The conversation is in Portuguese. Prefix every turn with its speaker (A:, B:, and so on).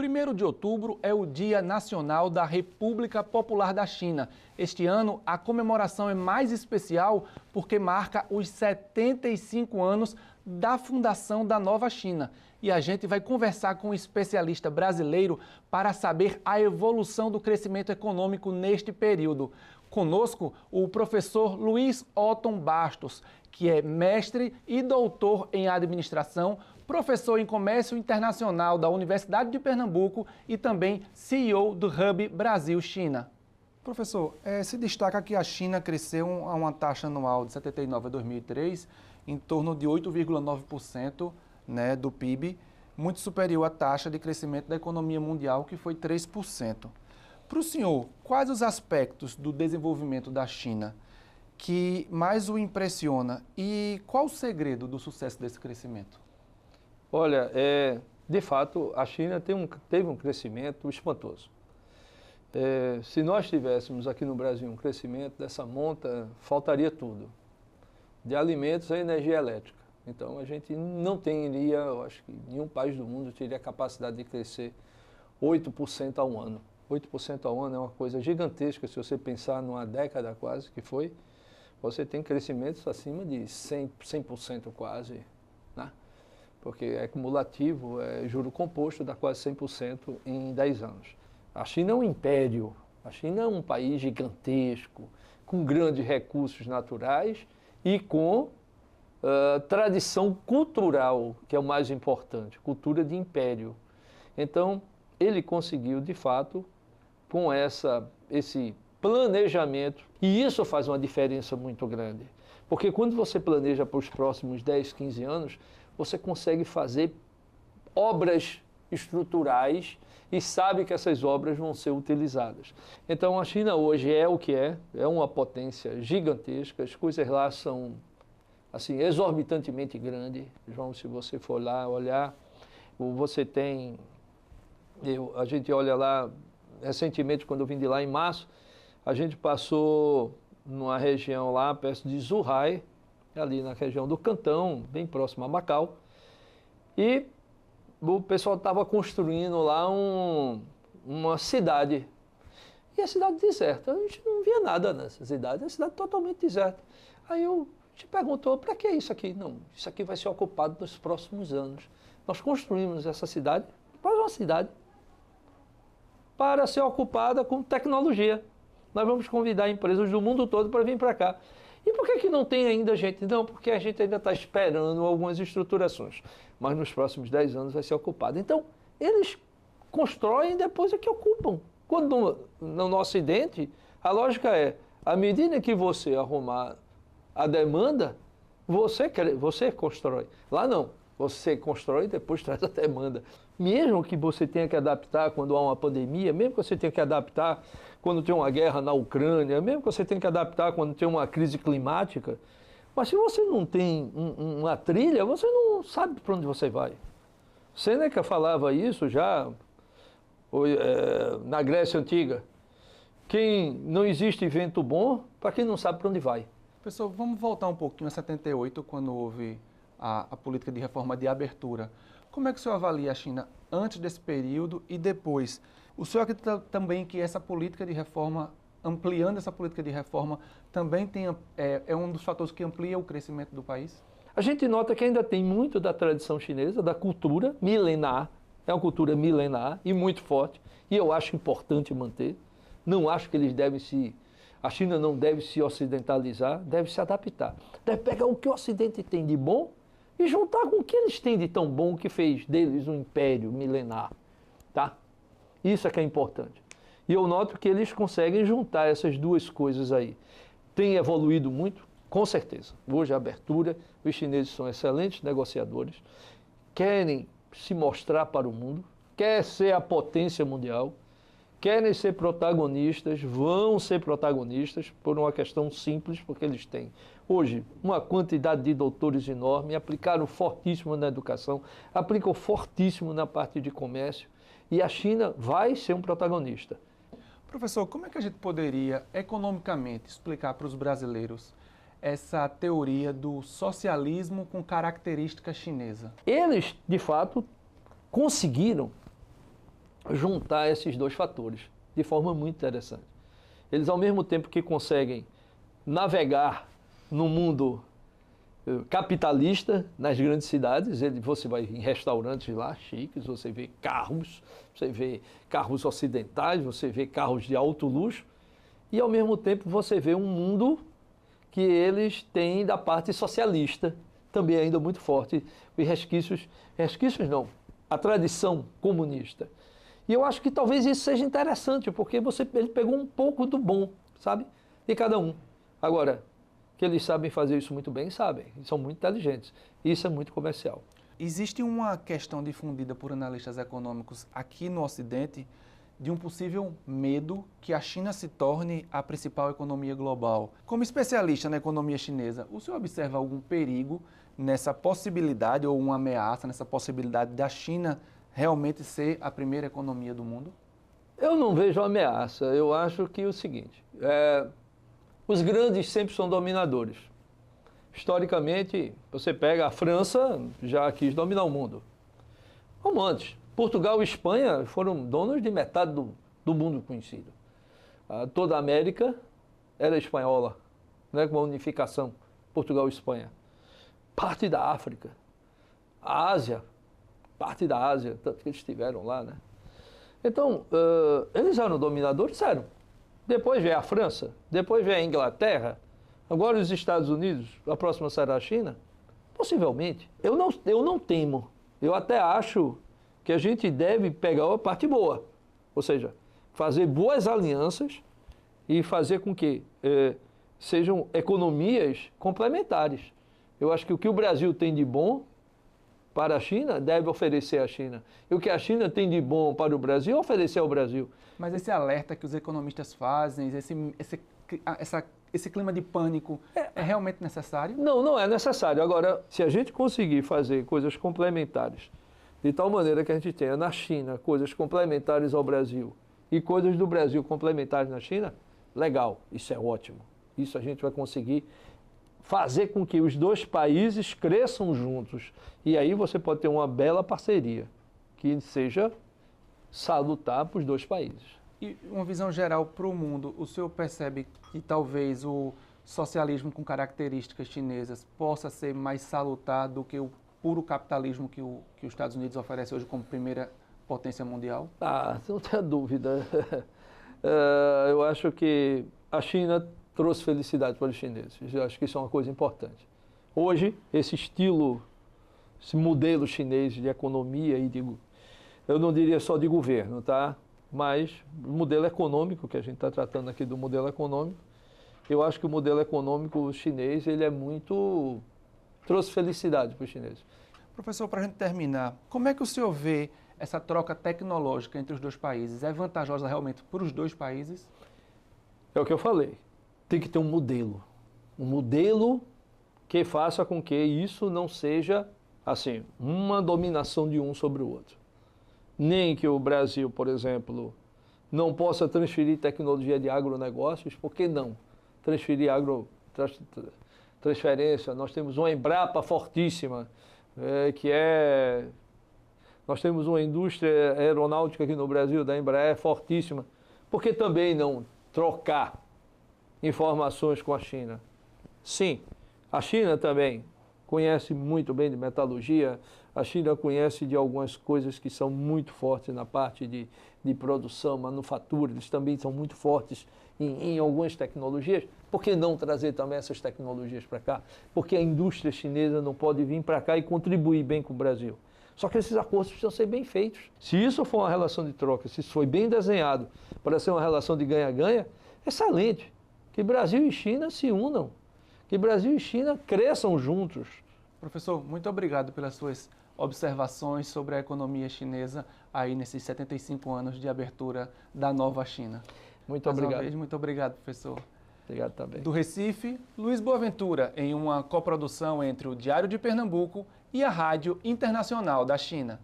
A: 1º de outubro é o Dia Nacional da República Popular da China. Este ano, a comemoração é mais especial porque marca os 75 anos da fundação da nova China. E a gente vai conversar com um especialista brasileiro para saber a evolução do crescimento econômico neste período. Conosco, o professor Luiz Otton Bastos, que é mestre e doutor em administração, professor em comércio internacional da Universidade de Pernambuco e também CEO do Hub Brasil-China. Professor, se destaca que a China cresceu a uma taxa anual de 79 a 2003 em torno de 8,9%, né, do PIB, muito superior à taxa de crescimento da economia mundial, que foi 3%. Para o senhor, quais os aspectos do desenvolvimento da China que mais o impressiona e qual o segredo do sucesso desse crescimento?
B: Olha, de fato, a China teve um crescimento espantoso. Se nós tivéssemos aqui no Brasil um crescimento dessa monta, faltaria tudo, de alimentos a energia elétrica. Então, a gente não teria, eu acho que nenhum país do mundo teria a capacidade de crescer 8% ao ano. 8% ao ano é uma coisa gigantesca, se você pensar numa década quase que foi, você tem crescimentos acima de 100% quase, né? Porque é cumulativo, é juro composto, dá quase 100% em 10 anos. A China é um império, a China é um país gigantesco, com grandes recursos naturais e com tradição cultural, que é o mais importante, cultura de império. Então, ele conseguiu, de fato, com esse planejamento, e isso faz uma diferença muito grande. Porque quando você planeja para os próximos 10, 15 anos, você consegue fazer obras estruturais e sabe que essas obras vão ser utilizadas. Então a China hoje é o que é uma potência gigantesca, as coisas lá são assim, exorbitantemente grandes. João, se você for lá olhar, você tem, a gente olha lá, recentemente quando eu vim de lá em março, a gente passou numa região lá perto de Zhuhai, ali na região do Cantão, bem próximo a Macau, e o pessoal estava construindo lá uma cidade. E a cidade deserta, a gente não via nada nessa cidade, a cidade totalmente deserta. Aí a gente perguntou, para que isso aqui? Não, isso aqui vai ser ocupado nos próximos anos. Nós construímos essa cidade para uma cidade para ser ocupada com tecnologia. Nós vamos convidar empresas do mundo todo para vir para cá. E por que não tem ainda gente? Não, porque a gente ainda está esperando algumas estruturações. Mas nos próximos 10 anos vai ser ocupado. Então, eles constroem e depois é que ocupam. Quando no nosso Ocidente, a lógica é, à medida que você arrumar a demanda, você constrói. Lá não. Você constrói e depois traz a demanda. Mesmo que você tenha que adaptar quando há uma pandemia, mesmo que você tenha que adaptar quando tem uma guerra na Ucrânia, mesmo que você tenha que adaptar quando tem uma crise climática, mas se você não tem uma trilha, você não sabe para onde você vai. Sêneca falava isso já na Grécia Antiga. Não existe vento bom para quem não sabe para onde vai.
A: Pessoal, vamos voltar um pouquinho a 78, quando houve a política de reforma de abertura. Como é que o senhor avalia a China antes desse período e depois? O senhor acredita também que essa política de reforma, ampliando essa política de reforma, também é um dos fatores que amplia o crescimento do país?
B: A gente nota que ainda tem muito da tradição chinesa, da cultura milenar, é uma cultura milenar e muito forte, e eu acho importante manter. Não acho que eles a China não deve se ocidentalizar, deve se adaptar. Deve pegar o que o Ocidente tem de bom e juntar com o que eles têm de tão bom que fez deles um império milenar, tá? Isso é que é importante. E eu noto que eles conseguem juntar essas duas coisas aí. Tem evoluído muito, com certeza. Hoje a abertura, os chineses são excelentes negociadores, querem se mostrar para o mundo, querem ser a potência mundial, querem ser protagonistas, vão ser protagonistas por uma questão simples, porque eles têm hoje uma quantidade de doutores enorme, aplicaram fortíssimo na educação, aplicam fortíssimo na parte de comércio, e a China vai ser um protagonista.
A: Professor, como é que a gente poderia economicamente explicar para os brasileiros essa teoria do socialismo com característica chinesa?
B: Eles, de fato, conseguiram juntar esses dois fatores de forma muito interessante. Eles, ao mesmo tempo que conseguem navegar no mundo capitalista, nas grandes cidades, você vai em restaurantes lá chiques, você vê carros ocidentais, você vê carros de alto luxo, e ao mesmo tempo você vê um mundo que eles têm da parte socialista, também ainda muito forte, e resquícios não, a tradição comunista. E eu acho que talvez isso seja interessante, porque ele pegou um pouco do bom, sabe, de cada um. Agora, que eles sabem fazer isso muito bem, sabem, são muito inteligentes. Isso é muito comercial.
A: Existe uma questão difundida por analistas econômicos aqui no Ocidente de um possível medo que a China se torne a principal economia global. Como especialista na economia chinesa, o senhor observa algum perigo nessa possibilidade ou uma ameaça nessa possibilidade da China realmente ser a primeira economia do mundo?
B: Eu não vejo ameaça. Eu acho que é o seguinte, os grandes sempre são dominadores. Historicamente, você pega a França, já quis dominar o mundo. Como antes. Portugal e Espanha foram donos de metade do mundo conhecido. Toda a América era espanhola, né, com a unificação, Portugal e Espanha. Parte da África, a Ásia, parte da Ásia, tanto que eles estiveram lá, né? Então, eles eram dominadores, eram. Depois vem a França, depois vem a Inglaterra, agora os Estados Unidos, a próxima será a China? Possivelmente. Eu não temo. Eu até acho que a gente deve pegar a parte boa, ou seja, fazer boas alianças e fazer com que sejam economias complementares. Eu acho que o que o Brasil tem de bom para a China, deve oferecer à China. E o que a China tem de bom para o Brasil, oferecer ao Brasil.
A: Mas esse alerta que os economistas fazem, esse clima de pânico, é realmente necessário?
B: Não, não é necessário. Agora, se a gente conseguir fazer coisas complementares, de tal maneira que a gente tenha na China coisas complementares ao Brasil e coisas do Brasil complementares na China, legal, isso é ótimo. Isso a gente vai conseguir fazer com que os dois países cresçam juntos. E aí você pode ter uma bela parceria, que seja salutar para os dois países.
A: E uma visão geral para o mundo, o senhor percebe que talvez o socialismo com características chinesas possa ser mais salutar do que o puro capitalismo que os Estados Unidos oferece hoje como primeira potência mundial?
B: Não tenha dúvida. Eu acho que a China trouxe felicidade para os chineses. Eu acho que isso é uma coisa importante. Hoje, esse modelo chinês de economia e eu não diria só de governo, tá? Mas o modelo econômico, que a gente está tratando aqui do modelo econômico, eu acho que o modelo econômico chinês, ele trouxe felicidade para os chineses.
A: Professor, para a gente terminar, como é que o senhor vê essa troca tecnológica entre os dois países? É vantajosa realmente para os dois países?
B: É o que eu falei. Tem que ter um modelo que faça com que isso não seja, assim, uma dominação de um sobre o outro. Nem que o Brasil, por exemplo, não possa transferir tecnologia de agronegócios, por que não? Transferência, nós temos uma Embrapa fortíssima, nós temos uma indústria aeronáutica aqui no Brasil, da Embraer, fortíssima. Por que também não trocar informações com a China? Sim, a China também conhece muito bem de metalurgia, a China conhece de algumas coisas que são muito fortes na parte de produção, manufatura, eles também são muito fortes em algumas tecnologias. Por que não trazer também essas tecnologias para cá? Porque a indústria chinesa não pode vir para cá e contribuir bem com o Brasil. Só que esses acordos precisam ser bem feitos. Se isso for uma relação de troca, se isso foi bem desenhado para ser uma relação de ganha-ganha, excelente. Que Brasil e China se unam. Que Brasil e China cresçam juntos.
A: Professor, muito obrigado pelas suas observações sobre a economia chinesa aí nesses 75 anos de abertura da nova China.
B: Muito obrigado.
A: Mais uma vez, muito obrigado, professor.
B: Obrigado também.
A: Do Recife, Luiz Boaventura, em uma coprodução entre o Diário de Pernambuco e a Rádio Internacional da China.